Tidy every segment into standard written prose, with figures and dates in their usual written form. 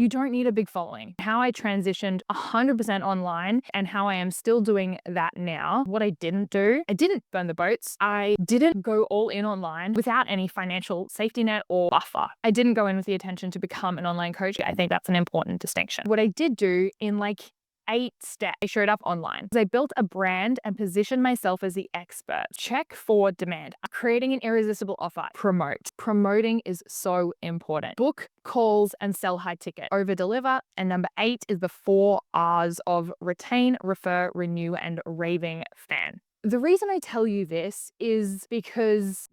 You don't need a big following. How I transitioned 100% online and how I am still doing that now. What I didn't do, I didn't burn the boats. I didn't go all in online without any financial safety net or buffer. I didn't go in with the intention to become an online coach. I think that's an important distinction. What I did do in like 8 steps, I showed up online. I built a brand and positioned myself as the expert. Check for demand. Creating an irresistible offer. Promote. Promoting is so important. Book calls and sell high ticket. Over deliver. And number 8 is the 4 R's of retain, refer, renew, and raving fan. The reason I tell you this is because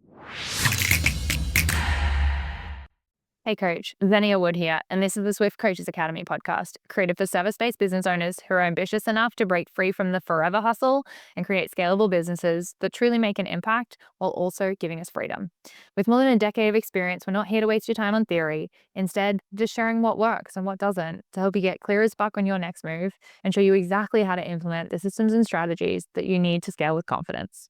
hey coach, Xenia Wood here, and this is the Swift Coaches Academy podcast, created for service-based business owners who are ambitious enough to break free from the forever hustle and create scalable businesses that truly make an impact while also giving us freedom. With more than a decade of experience, we're not here to waste your time on theory. Instead, just sharing what works and what doesn't to help you get clear as fuck on your next move and show you exactly how to implement the systems and strategies that you need to scale with confidence.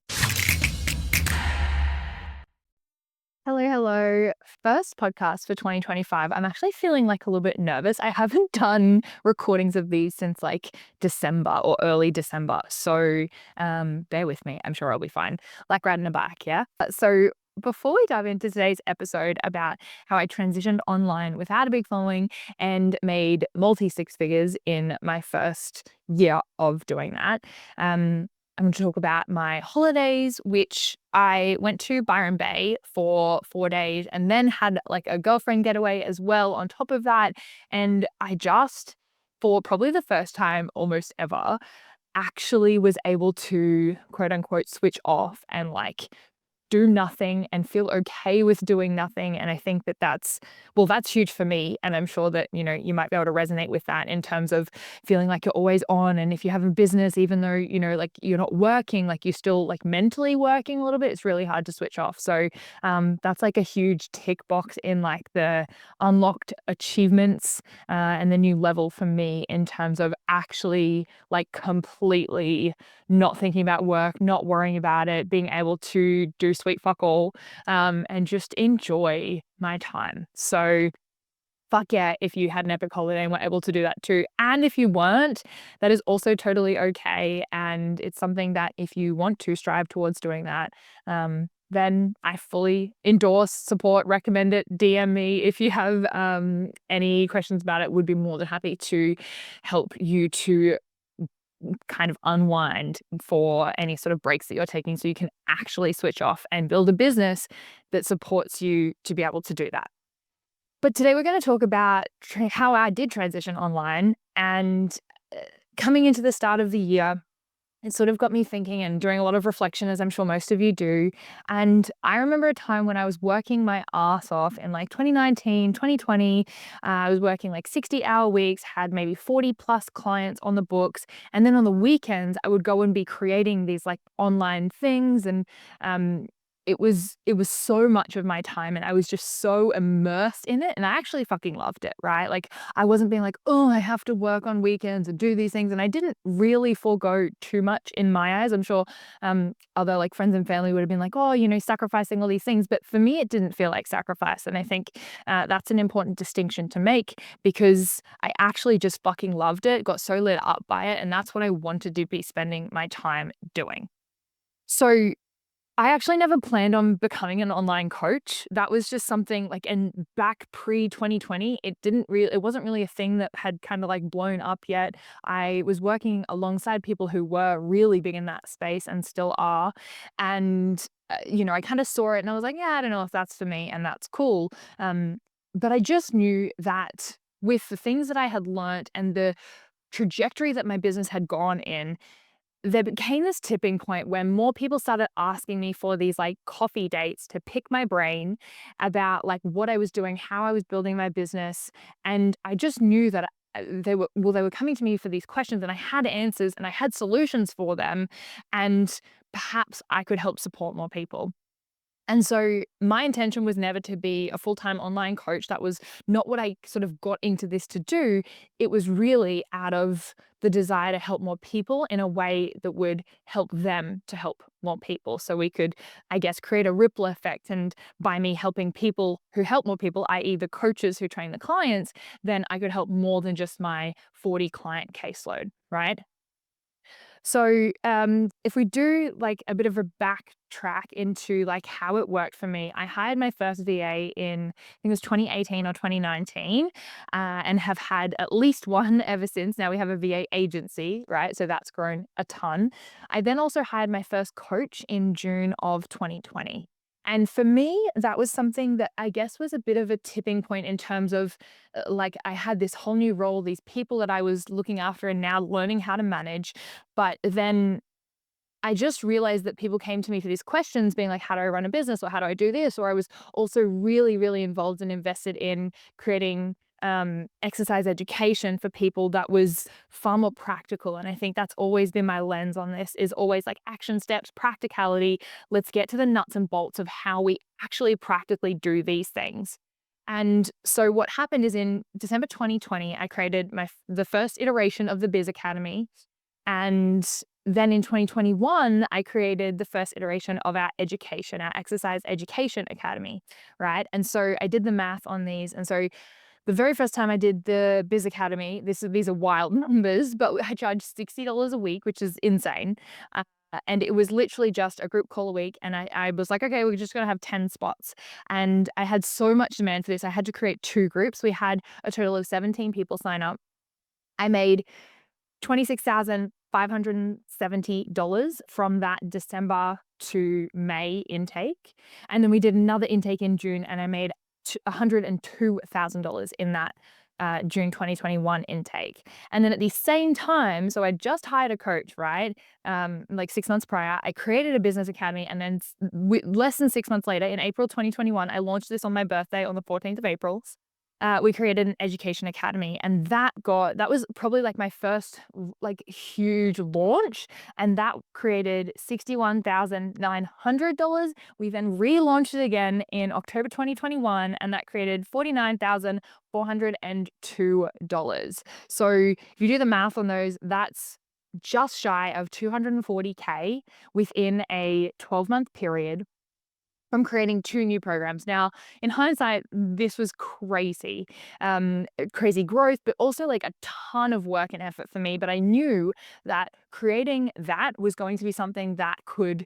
Hello. First podcast for 2025. I'm actually feeling like a little bit nervous. I haven't done recordings of these since like December or early December. So bear with me. I'm sure I'll be fine. Like riding a bike, yeah? So before we dive into today's episode about how I transitioned online without a big following and made multi-six figures in my first year of doing that, I'm going to talk about my holidays, which I went to Byron Bay for 4 days and then had like a girlfriend getaway as well on top of that. And I just, for probably the first time almost ever, actually was able to quote unquote switch off and like do nothing and feel okay with doing nothing. And I think that that's huge for me. And I'm sure that, you might be able to resonate with that in terms of feeling like you're always on. And if you have a business, even though, like you're not working, like you're still like mentally working a little bit, it's really hard to switch off. So that's like a huge tick box in like the unlocked achievements and the new level for me in terms of actually like completely not thinking about work, not worrying about it, being able to do sweet fuck all, and just enjoy my time. So fuck yeah, if you had an epic holiday and were able to do that too. And if you weren't, that is also totally okay. And it's something that if you want to strive towards doing that, then I fully endorse, support, recommend it. DM me if you have any questions about it. Would be more than happy to help you to kind of unwind for any sort of breaks that you're taking so you can actually switch off and build a business that supports you to be able to do that. But today we're going to talk about how I did transition online, and coming into the start of the year, it sort of got me thinking and doing a lot of reflection, as I'm sure most of you do. And I remember a time when I was working my ass off in like 2019, 2020. I was working like 60-hour weeks, had maybe 40 plus clients on the books. And then on the weekends, I would go and be creating these like online things. And it was so much of my time, and I was just so immersed in it, and I actually fucking loved it, right? Like I wasn't being like, oh, I have to work on weekends and do these things, and I didn't really forego too much in my eyes. I'm sure other like friends and family would have been like, oh, sacrificing all these things, but for me it didn't feel like sacrifice. And I think that's an important distinction to make, because I actually just fucking loved it, got so lit up by it, and that's what I wanted to be spending my time doing. So I actually never planned on becoming an online coach. That was just something like, and back pre-2020, it wasn't really a thing that had kind of like blown up yet. I was working alongside people who were really big in that space and still are. And, I kind of saw it and I was like, yeah, I don't know if that's for me, and that's cool. But I just knew that with the things that I had learned and the trajectory that my business had gone in, there became this tipping point where more people started asking me for these like coffee dates to pick my brain about like what I was doing, how I was building my business. And I just knew that they were coming to me for these questions, and I had answers and I had solutions for them, and perhaps I could help support more people. And so my intention was never to be a full-time online coach. That was not what I sort of got into this to do. It was really out of the desire to help more people in a way that would help them to help more people. So we could, I guess, create a ripple effect. And by me helping people who help more people, i.e., the coaches who train the clients, then I could help more than just my 40 client caseload, right? So, if we do like a bit of a backtrack into like how it worked for me, I hired my first VA in, I think it was 2018 or 2019, and have had at least one ever since. Now we have a VA agency, right? So that's grown a ton. I then also hired my first coach in June of 2020. And for me, that was something that I guess was a bit of a tipping point in terms of like I had this whole new role, these people that I was looking after and now learning how to manage. But then I just realized that people came to me for these questions being like, how do I run a business or how do I do this? Or I was also really, really involved and invested in creating exercise education for people that was far more practical. And I think that's always been my lens on this is always like action steps, practicality. Let's get to the nuts and bolts of how we actually practically do these things. And so what happened is in December 2020, I created the first iteration of the Biz Academy. And then in 2021, I created the first iteration of our education, our exercise education academy, right? And so I did the math on these. And so the very first time I did the Biz Academy, these are wild numbers, but I charged $60 a week, which is insane. Uh, and it was literally just a group call a week. And I was like, okay, we're just going to have 10 spots. And I had so much demand for this. I had to create two groups. We had a total of 17 people sign up. I made $26,570 from that December to May intake. And then we did another intake in June, and I made $102,000 in that June 2021 intake. And then at the same time, so I just hired a coach, right? Like 6 months prior, I created a business academy. And then less than 6 months later, in April 2021, I launched this on my birthday on the 14th of April. We created an education academy, and that was probably like my first like huge launch, and that created $61,900. We then relaunched it again in October 2021, and that created $49,402. So if you do the math on those, that's just shy of 240K within a 12-month period from creating two new programs. Now, in hindsight, this was crazy, crazy growth, but also like a ton of work and effort for me. But I knew that creating that was going to be something that could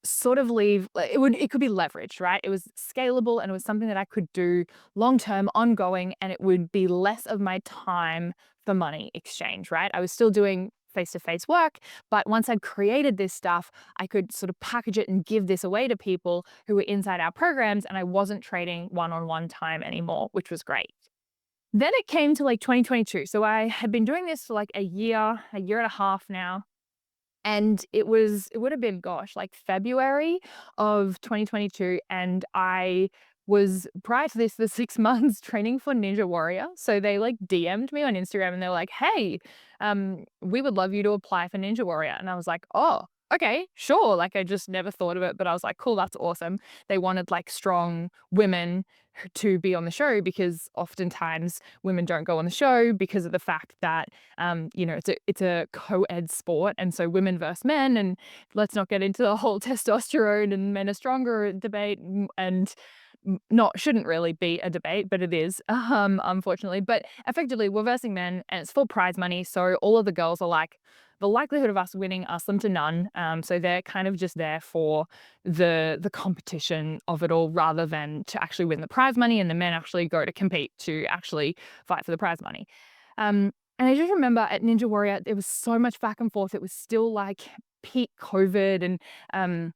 sort of it could be leveraged, right? It was scalable and it was something that I could do long-term, ongoing, and it would be less of my time for money exchange, right? I was still doing face-to-face work, but once I'd created this stuff, I could sort of package it and give this away to people who were inside our programs, and I wasn't trading one-on-one time anymore, which was great. Then it came to like 2022. So I had been doing this for like a year and a half now. And it would have been, gosh, like February of 2022, and I was prior to this, the 6 months training for Ninja Warrior. So they like DM'd me on Instagram and they're like, "Hey, we would love you to apply for Ninja Warrior." And I was like, "Oh, okay, sure." Like I just never thought of it, but I was like, "Cool, that's awesome." They wanted like strong women to be on the show because oftentimes women don't go on the show because of the fact that it's a co-ed sport, and so women versus men, and let's not get into the whole testosterone and men are stronger debate, and not shouldn't really be a debate, but it is, unfortunately. But effectively, we're versing men, and it's for prize money. So all of the girls are like, the likelihood of us winning are slim to none. So they're kind of just there for the competition of it all, rather than to actually win the prize money. And the men actually go to compete to actually fight for the prize money. And I just remember at Ninja Warrior, there was so much back and forth. It was still like peak COVID, and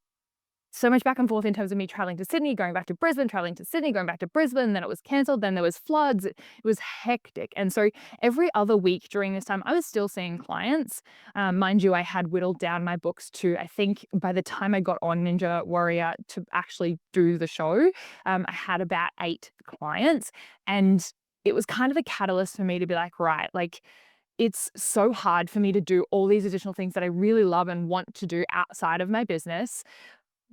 so much back and forth in terms of me traveling to Sydney, going back to Brisbane, traveling to Sydney, going back to Brisbane. Then it was cancelled. Then there was floods. It was hectic. And so every other week during this time, I was still seeing clients. Mind you, I had whittled down my books to, I think by the time I got on Ninja Warrior to actually do the show, I had about 8 clients. And it was kind of a catalyst for me to be like, right, like, it's so hard for me to do all these additional things that I really love and want to do outside of my business.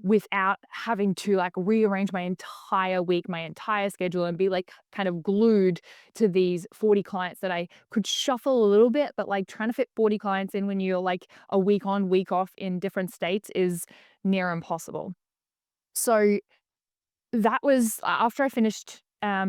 without having to like rearrange my entire week, my entire schedule, and be like kind of glued to these 40 clients that I could shuffle a little bit, but like trying to fit 40 clients in when you're like a week on, week off in different states is near impossible. So that was after I finished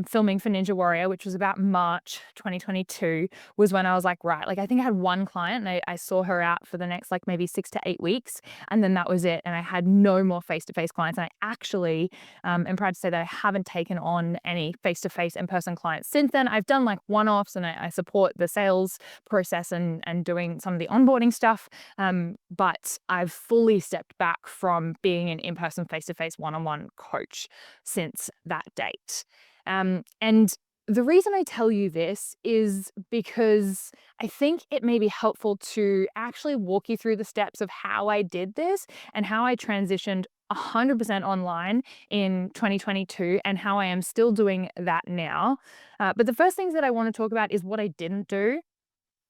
filming for Ninja Warrior, which was about March 2022, was when I was like, right, like I think I had one client and I saw her out for the next like maybe 6 to 8 weeks. And then that was it. And I had no more face-to-face clients. And I actually am proud to say that I haven't taken on any face-to-face in-person clients since then. I've done like one-offs and I support the sales process and doing some of the onboarding stuff. But I've fully stepped back from being an in-person face-to-face one-on-one coach since that date. And the reason I tell you this is because I think it may be helpful to actually walk you through the steps of how I did this and how I transitioned 100% online in 2022 and how I am still doing that now. But the first things that I want to talk about is what I didn't do,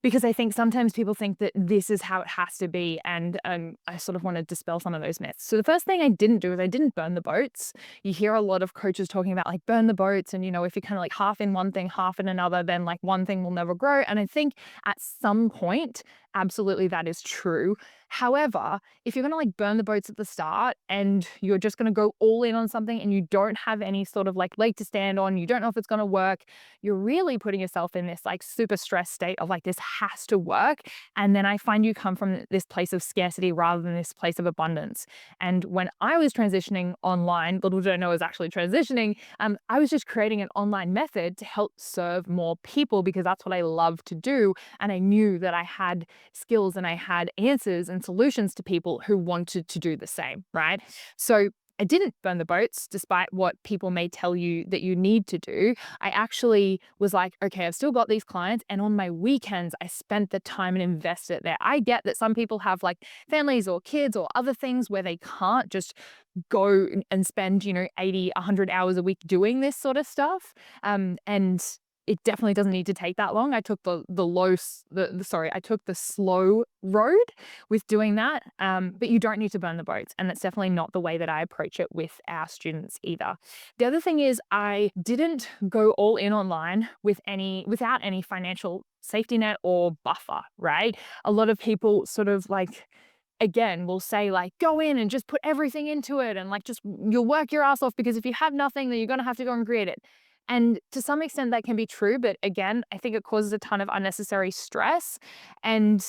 because I think sometimes people think that this is how it has to be, and I sort of want to dispel some of those myths. So the first thing I didn't do is I didn't burn the boats. You hear a lot of coaches talking about like burn the boats, and if you're kind of like half in one thing, half in another, then like one thing will never grow. And I think at some point, absolutely that is true. However, if you're going to like burn the boats at the start and you're just going to go all in on something and you don't have any sort of like leg to stand on, you don't know if it's going to work, you're really putting yourself in this like super stressed state of like, this has to work. And then I find you come from this place of scarcity rather than this place of abundance. And when I was transitioning online, little did I know I was actually transitioning, I was just creating an online method to help serve more people because that's what I love to do. And I knew that I had skills and I had answers and solutions to people who wanted to do the same, right? So I didn't burn the boats despite what people may tell you that you need to do. I actually was like, okay, I've still got these clients. And on my weekends, I spent the time and invested it there. I get that some people have like families or kids or other things where they can't just go and spend, 80, 100 hours a week doing this sort of stuff. And it definitely doesn't need to take that long. I took I took the slow road with doing that. But you don't need to burn the boats. And that's definitely not the way that I approach it with our students either. The other thing is I didn't go all in online without any financial safety net or buffer, right? A lot of people sort of like, again, will say like, go in and just put everything into it and like, just you'll work your ass off because if you have nothing, then you're going to have to go and create it. And to some extent that can be true. But again, I think it causes a ton of unnecessary stress. And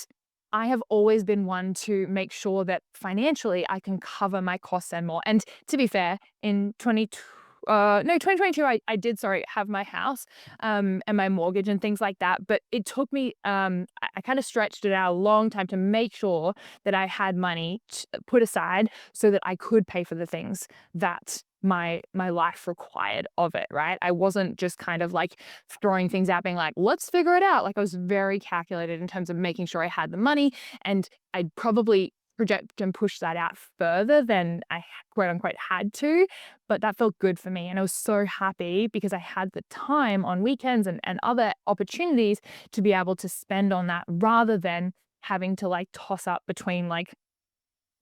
I have always been one to make sure that financially I can cover my costs and more. And to be fair, in 2022, I did, sorry, have my house and my mortgage and things like that. But it took me, I kind of stretched it out a long time to make sure that I had money put aside so that I could pay for the things that my life required of it, right? I wasn't just kind of like throwing things out being like, let's figure it out. Like I was very calculated in terms of making sure I had the money, and I'd probably project and push that out further than I quote unquote had to, but that felt good for me. And I was so happy because I had the time on weekends and other opportunities to be able to spend on that rather than having to like toss up between like,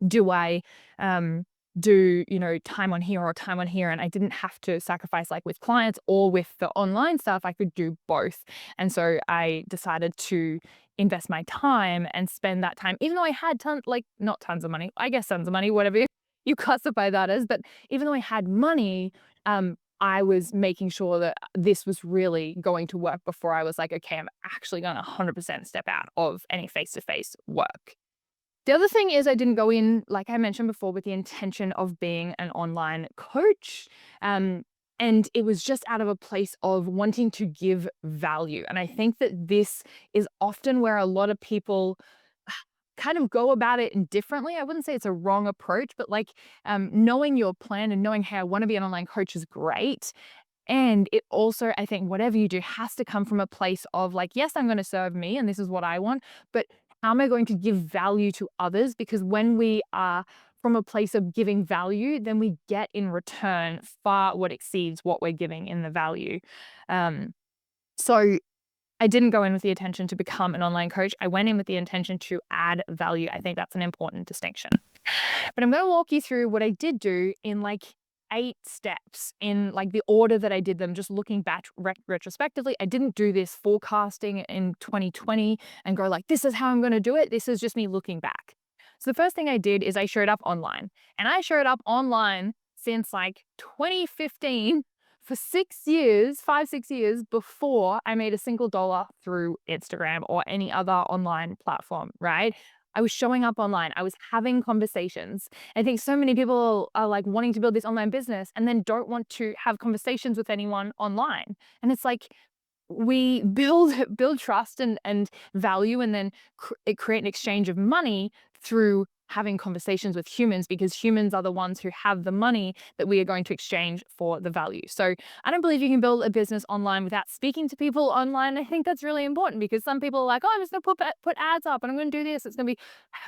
do I do time on here or time on here? And I didn't have to sacrifice like with clients or with the online stuff. I could do both. And so I decided to invest my time and spend that time, even though I had not tons of money, I guess tons of money, whatever you classify that as. But even though I had money, I was making sure that this was really going to work before I was like, okay, I'm actually going to 100% step out of any face-to-face work. The other thing is I didn't go in, like I mentioned before, with the intention of being an online coach. And it was just out of a place of wanting to give value. And I think that this is often where a lot of people kind of go about it differently. I wouldn't say it's a wrong approach, but like knowing your plan and knowing, hey, I want to be an online coach is great. And it also, I think, whatever you do has to come from a place of like, yes, I'm going to serve me and this is what I want, but how am I going to give value to others? Because when we are from a place of giving value, then we get in return far what exceeds what we're giving in the value. So I didn't go in with the intention to become an online coach. I went in with the intention to add value. I think that's an important distinction. But I'm going to walk you through what I did do in like 8 steps in like the order that I did them, just looking back retrospectively. I didn't do this forecasting in 2020 and go like, this is how I'm going to do it. This is just me looking back. So the first thing I did is I showed up online, and I showed up online since like 2015 for 6 years, 5, 6 years before I made a single dollar through Instagram or any other online platform, right? I was showing up online. I was having conversations. I think so many people are like wanting to build this online business and then don't want to have conversations with anyone online. And it's like, we build trust and value, and then create an exchange of money through having conversations with humans, because humans are the ones who have the money that we are going to exchange for the value. So I don't believe you can build a business online without speaking to people online. I think that's really important, because some people are like, oh, I'm just going to put ads up and I'm going to do this. It's going to be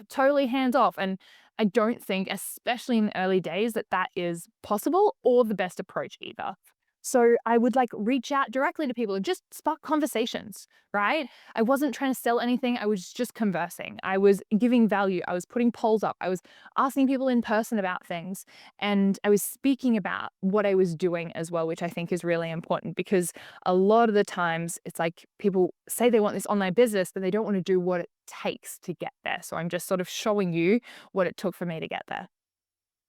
totally hands off. And I don't think, especially in the early days, that that is possible or the best approach either. So I would like reach out directly to people and just spark conversations, right? I wasn't trying to sell anything. I was just conversing. I was giving value. I was putting polls up. I was asking people in person about things. And I was speaking about what I was doing as well, which I think is really important, because a lot of the times it's like people say they want this online business, but they don't want to do what it takes to get there. So I'm just sort of showing you what it took for me to get there.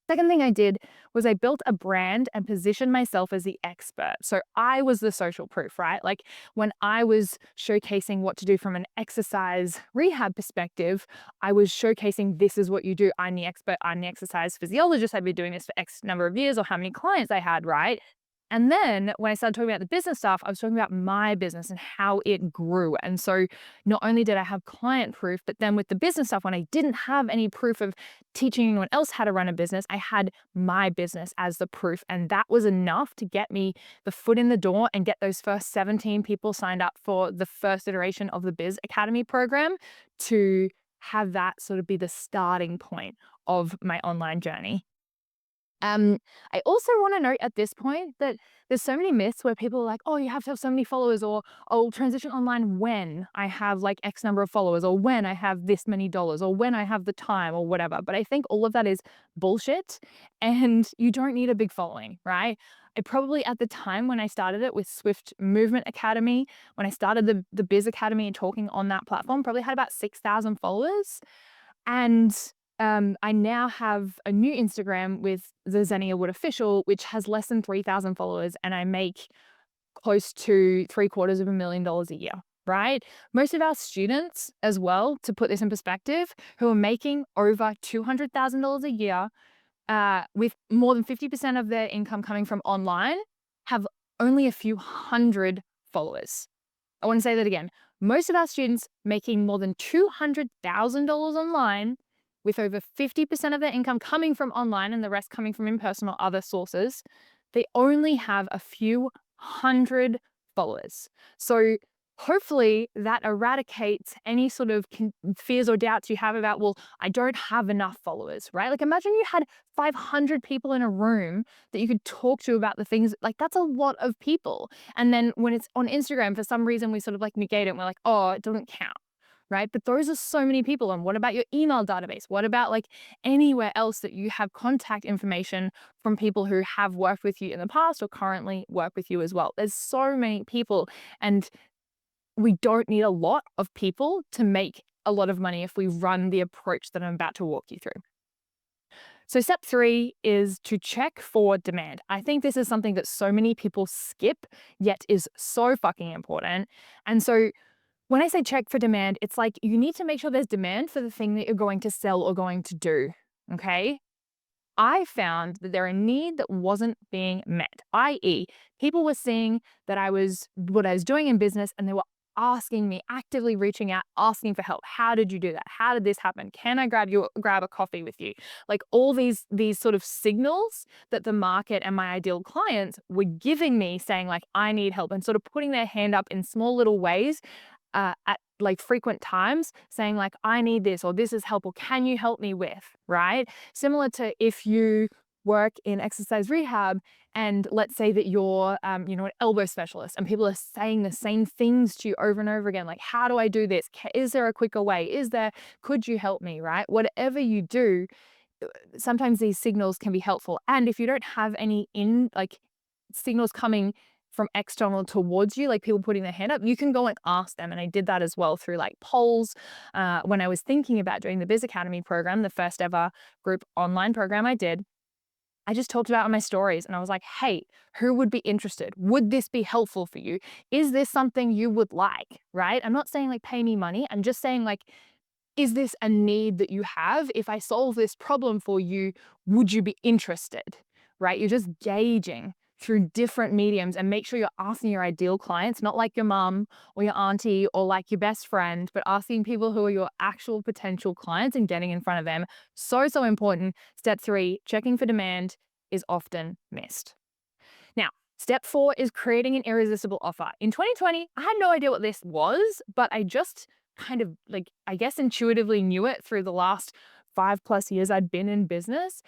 Second thing I did was I built a brand and positioned myself as the expert. So I was the social proof, right? Like when I was showcasing what to do from an exercise rehab perspective, I was showcasing, this is what you do. I'm the expert. I'm the exercise physiologist. I've been doing this for X number of years, or how many clients I had, right? And then when I started talking about the business stuff, I was talking about my business and how it grew. And so not only did I have client proof, but then with the business stuff, when I didn't have any proof of teaching anyone else how to run a business, I had my business as the proof. And that was enough to get me the foot in the door and get those first 17 people signed up for the first iteration of the Biz Academy program, to have that sort of be the starting point of my online journey. I also want to note at this point that there's so many myths where people are like, oh, you have to have so many followers, or I'll transition online when I have like X number of followers, or when I have this many dollars, or when I have the time, or whatever. But I think all of that is bullshit, and you don't need a big following, right? I probably, at the time when I started it with Swift Movement Academy, when I started the Biz Academy and talking on that platform, probably had about 6,000 followers. And I now have a new Instagram with the Xenia Wood Official, which has less than 3,000 followers, and I make close to $750,000 a year, right? Most of our students as well, to put this in perspective, who are making over $200,000 a year, with more than 50% of their income coming from online, have only a few hundred followers. I want to say that again. Most of our students making more than $200,000 online, with over 50% of their income coming from online and the rest coming from in-person or other sources, they only have a few hundred followers. So hopefully that eradicates any sort of fears or doubts you have about, well, I don't have enough followers, right? Like imagine you had 500 people in a room that you could talk to about the things, like that's a lot of people. And then when it's on Instagram, for some reason we sort of like negate it and we're like, oh, it doesn't count. Right? But those are so many people. And what about your email database? What about like anywhere else that you have contact information from people who have worked with you in the past or currently work with you as well? There's so many people, and we don't need a lot of people to make a lot of money if we run the approach that I'm about to walk you through. So step 3 is to check for demand. I think this is something that so many people skip, yet is so fucking important. And so when I say check for demand, it's like you need to make sure there's demand for the thing that you're going to sell or going to do, okay? I found that there a need that wasn't being met, i.e., people were seeing that what I was doing in business, and they were asking me, actively reaching out, asking for help. How did you do that? How did this happen? Can I grab a coffee with you? Like all these sort of signals that the market and my ideal clients were giving me, saying like, I need help, and sort of putting their hand up in small little ways at like frequent times, saying like, I need this, or this is help, or can you help me with, right? Similar to if you work in exercise rehab, and let's say that you're, an elbow specialist, and people are saying the same things to you over and over again, like, how do I do this? Is there a quicker way? Could you help me? Right? Whatever you do, sometimes these signals can be helpful. And if you don't have any signals coming from external towards you, like people putting their hand up, you can go and ask them. And I did that as well through like polls. When I was thinking about doing the Biz Academy program, the first ever group online program I did, I just talked about it on my stories and I was like, hey, who would be interested? Would this be helpful for you? Is this something you would like? Right? I'm not saying like pay me money. I'm just saying like, is this a need that you have? If I solve this problem for you, would you be interested? Right? You're just gauging through different mediums, and make sure you're asking your ideal clients, not like your mom or your auntie or like your best friend, but asking people who are your actual potential clients and getting in front of them. So, so important. Step 3, checking for demand is often missed. Now, step 4 is creating an irresistible offer. In 2020, I had no idea what this was, but I just kind of I guess intuitively knew it through the last 5+ years I'd been in business.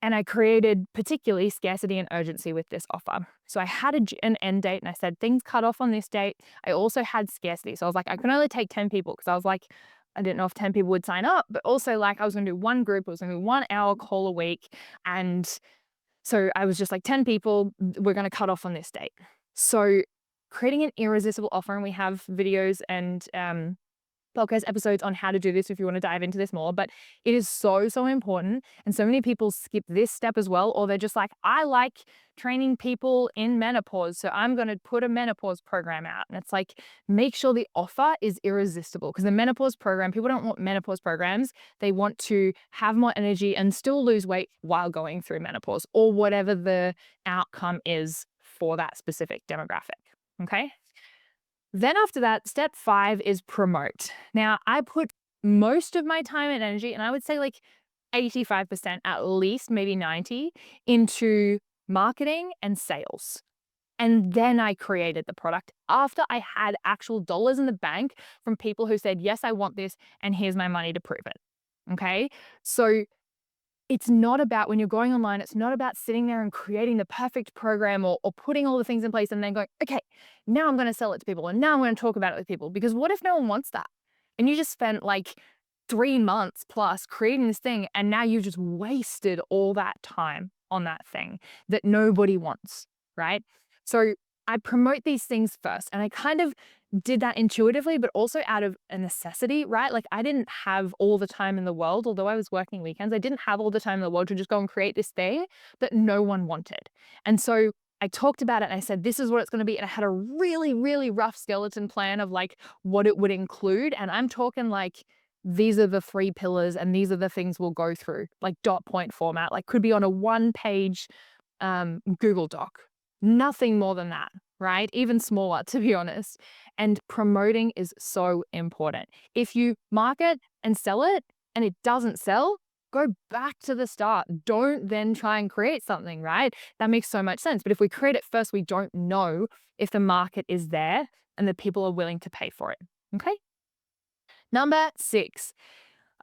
And I created particularly scarcity and urgency with this offer. So I had an end date and I said, things cut off on this date. I also had scarcity. So I was like, I can only take 10 people, because I was like, I didn't know if 10 people would sign up, but also like I was going to do one group, it was going to be 1 hour call a week. And so I was just like, 10 people, we're going to cut off on this date. So creating an irresistible offer, and we have videos and podcast episodes on how to do this if you want to dive into this more, but it is so, so important. And so many people skip this step as well, or they're just like, I like training people in menopause, so I'm going to put a menopause program out. And it's like, make sure the offer is irresistible, because the menopause program, people don't want menopause programs. They want to have more energy and still lose weight while going through menopause, or whatever the outcome is for that specific demographic. Okay. Then after that, step 5 is promote. Now, I put most of my time and energy, and I would say like 85% at least, maybe 90, into marketing and sales. And then I created the product after I had actual dollars in the bank from people who said, yes, I want this, and here's my money to prove it. Okay. So it's not about, when you're going online, it's not about sitting there and creating the perfect program or putting all the things in place and then going, okay, now I'm going to sell it to people and now I'm going to talk about it with people. Because what if no one wants that? And you just spent like 3 months plus creating this thing, and now you've just wasted all that time on that thing that nobody wants, right? So I promote these things first, and I kind of did that intuitively, but also out of a necessity, right? Like I didn't have all the time in the world, although I was working weekends, I didn't have all the time in the world to just go and create this thing that no one wanted. And so I talked about it and I said, this is what it's going to be. And I had a really, really rough skeleton plan of like what it would include. And I'm talking like, these are the 3 pillars and these are the things we'll go through, like dot point format, like could be on a 1-page Google Doc. Nothing more than that, right? Even smaller, to be honest. And promoting is so important. If you market and sell it and it doesn't sell, go back to the start. Don't then try and create something, right? That makes so much sense. But if we create it first, we don't know if the market is there and the people are willing to pay for it. Okay. Number 6,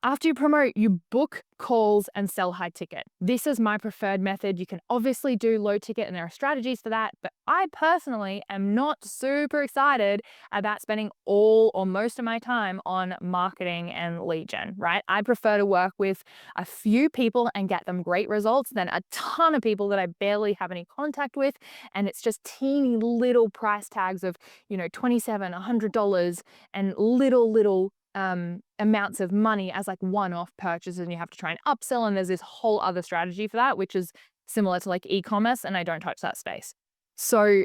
after you promote, you book calls and sell high ticket. This is my preferred method. You can obviously do low ticket and there are strategies for that, but I personally am not super excited about spending all or most of my time on marketing and lead gen, right? I prefer to work with a few people and get them great results than a ton of people that I barely have any contact with. And it's just teeny little price tags of, $27, $100 and little amounts of money as like one-off purchases, and you have to try and upsell, and there's this whole other strategy for that, which is similar to like e-commerce, and I don't touch that space. So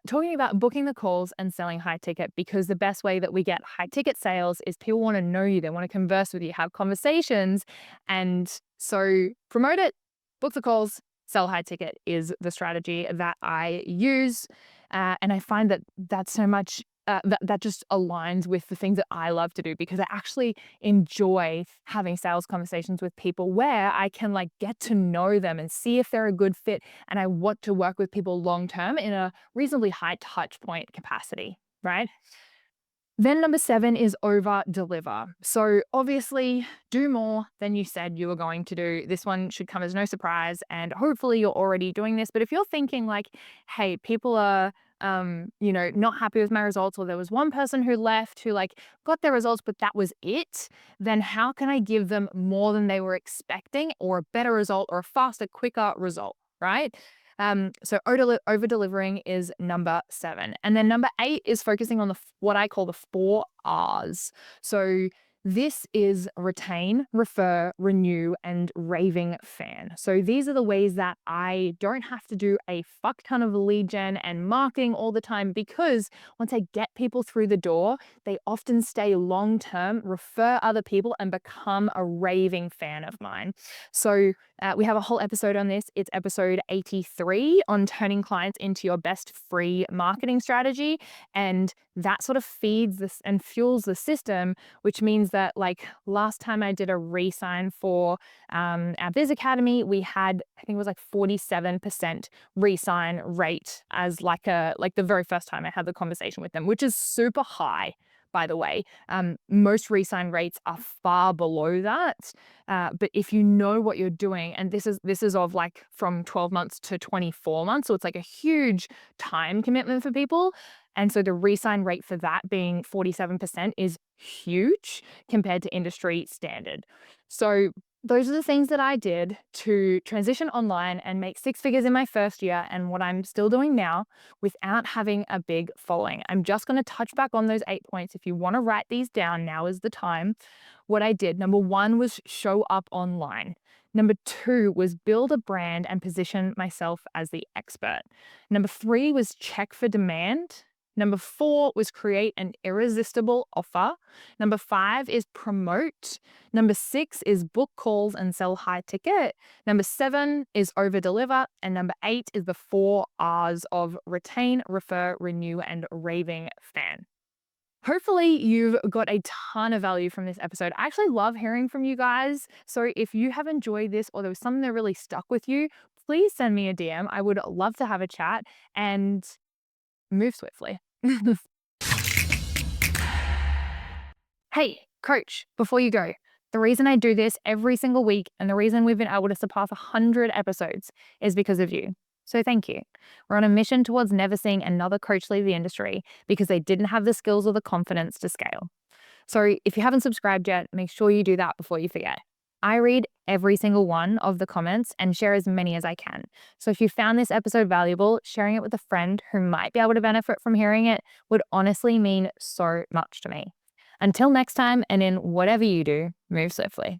talking about booking the calls and selling high ticket, because the best way that we get high ticket sales is people want to know you, they want to converse with you, have conversations. And so promote it, book the calls, sell high ticket is the strategy that I use. And I find that that's so much that just aligns with the things that I love to do, because I actually enjoy having sales conversations with people where I can like get to know them and see if they're a good fit. And I want to work with people long term in a reasonably high touch point capacity, right? Then number 7 is over deliver. So obviously do more than you said you were going to do. This one should come as no surprise, and hopefully you're already doing this. But if you're thinking like, hey, people are not happy with my results, or there was one person who left who like got their results, but that was it, then how can I give them more than they were expecting, or a better result, or a faster, quicker result, right? So over delivering is number 7. And then number 8 is focusing on what I call the 4 Rs. So this is retain, refer, renew, and raving fan. So these are the ways that I don't have to do a fuck ton of lead gen and marketing all the time, because once I get people through the door, they often stay long term, refer other people, and become a raving fan of mine. So we have a whole episode on this. It's episode 83 on turning clients into your best free marketing strategy. And that sort of feeds this and fuels the system, which means that like last time I did a re-sign for our Biz Academy, we had, I think it was like 47% re-sign rate as like the very first time I had the conversation with them, which is super high, by the way. Most re-sign rates are far below that. But if you know what you're doing, and this is of like from 12 months to 24 months, so it's like a huge time commitment for people. And so the re-sign rate for that being 47% is huge compared to industry standard. So those are the things that I did to transition online and make 6 figures in my first year, and what I'm still doing now without having a big following. I'm just going to touch back on those 8 points. If you want to write these down, now is the time. What I did, number 1 was show up online. Number 2 was build a brand and position myself as the expert. Number 3 was check for demand. Number 4 was create an irresistible offer. Number 5 is promote. Number 6 is book calls and sell high ticket. Number 7 is over deliver. And number 8 is the 4 R's of retain, refer, renew, and raving fan. Hopefully you've got a ton of value from this episode. I actually love hearing from you guys. So if you have enjoyed this, or there was something that really stuck with you, please send me a DM. I would love to have a chat and move swiftly. Hey, coach, before you go, the reason I do this every single week and the reason we've been able to surpass 100 episodes is because of you. So thank you. We're on a mission towards never seeing another coach leave the industry because they didn't have the skills or the confidence to scale. So if you haven't subscribed yet, make sure you do that before you forget. I read every single one of the comments and share as many as I can. So if you found this episode valuable, sharing it with a friend who might be able to benefit from hearing it would honestly mean so much to me. Until next time, and in whatever you do, move swiftly.